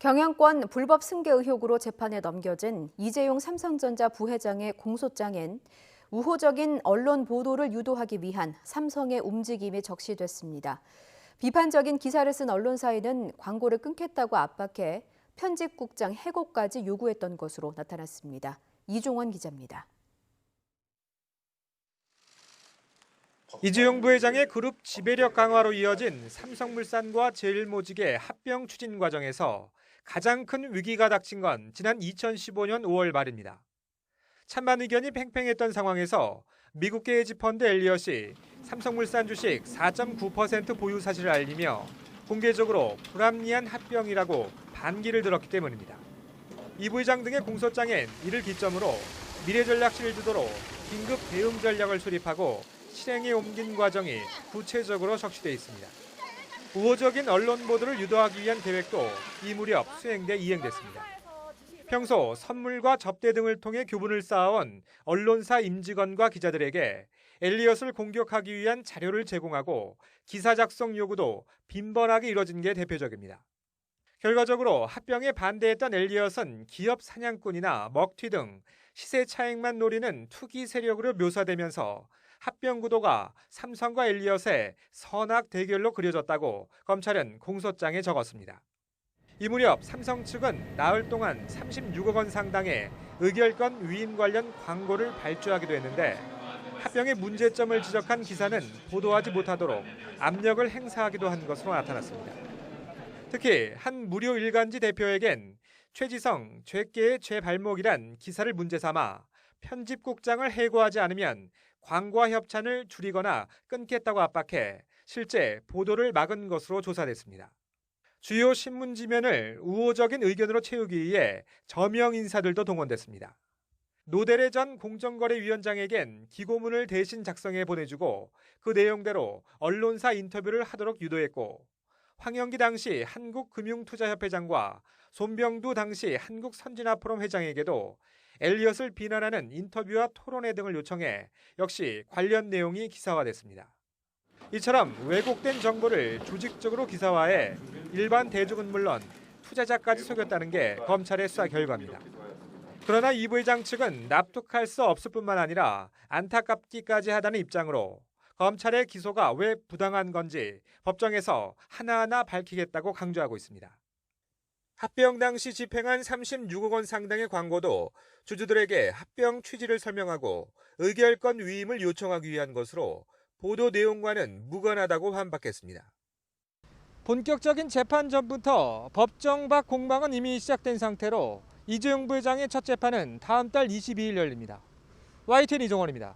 경영권 불법 승계 의혹으로 재판에 넘겨진 이재용 삼성전자 부회장의 공소장엔 우호적인 언론 보도를 유도하기 위한 삼성의 움직임이 적시됐습니다. 비판적인 기사를 쓴 언론사에는 광고를 끊겠다고 압박해 편집국장 해고까지 요구했던 것으로 나타났습니다. 이종원 기자입니다. 이재용 부회장의 그룹 지배력 강화로 이어진 삼성물산과 제일모직의 합병 추진 과정에서 가장 큰 위기가 닥친 건 지난 2015년 5월 말입니다. 찬반 의견이 팽팽했던 상황에서 미국계 헤지펀드 엘리엇이 삼성물산 주식 4.9% 보유 사실을 알리며 공개적으로 불합리한 합병이라고 반기를 들었기 때문입니다. 이 부회장 등의 공소장엔 이를 기점으로 미래전략실주도로 긴급 대응 전략을 수립하고 실행에 옮긴 과정이 구체적으로 적시돼 있습니다. 우호적인 언론 보도를 유도하기 위한 계획도 이 무렵 수행돼 이행됐습니다. 평소 선물과 접대 등을 통해 교분을 쌓아온 언론사 임직원과 기자들에게 엘리엇을 공격하기 위한 자료를 제공하고 기사 작성 요구도 빈번하게 이뤄진 게 대표적입니다. 결과적으로 합병에 반대했던 엘리엇은 기업 사냥꾼이나 먹튀 등 시세 차익만 노리는 투기 세력으로 묘사되면서 합병 구도가 삼성과 엘리엇의 선악 대결로 그려졌다고 검찰은 공소장에 적었습니다. 이 무렵 삼성 측은 나흘 동안 36억 원 상당의 의결권 위임 관련 광고를 발주하기도 했는데 합병의 문제점을 지적한 기사는 보도하지 못하도록 압력을 행사하기도 한 것으로 나타났습니다. 특히 한 무료 일간지 대표에겐 최지성 죄께의 죄발목이란 기사를 문제 삼아 편집국장을 해고하지 않으면 광고와 협찬을 줄이거나 끊겠다고 압박해 실제 보도를 막은 것으로 조사됐습니다. 주요 신문 지면을 우호적인 의견으로 채우기 위해 저명 인사들도 동원됐습니다. 노대래 전 공정거래위원장에겐 기고문을 대신 작성해 보내주고 그 내용대로 언론사 인터뷰를 하도록 유도했고 황영기 당시 한국금융투자협회장과 손병두 당시 한국선진화포럼 회장에게도 엘리엇을 비난하는 인터뷰와 토론회 등을 요청해 역시 관련 내용이 기사화됐습니다. 이처럼 왜곡된 정보를 조직적으로 기사화해 일반 대중은 물론 투자자까지 속였다는 게 검찰의 수사 결과입니다. 그러나 이 부회장 측은 납득할 수 없을 뿐만 아니라 안타깝기까지 하다는 입장으로 검찰의 기소가 왜 부당한 건지 법정에서 하나하나 밝히겠다고 강조하고 있습니다. 합병 당시 집행한 36억 원 상당의 광고도 주주들에게 합병 취지를 설명하고 의결권 위임을 요청하기 위한 것으로 보도 내용과는 무관하다고 반박했습니다. 본격적인 재판 전부터 법정 밖 공방은 이미 시작된 상태로 이재용 부회장의 첫 재판은 다음 달 22일 열립니다. YTN 이종원입니다.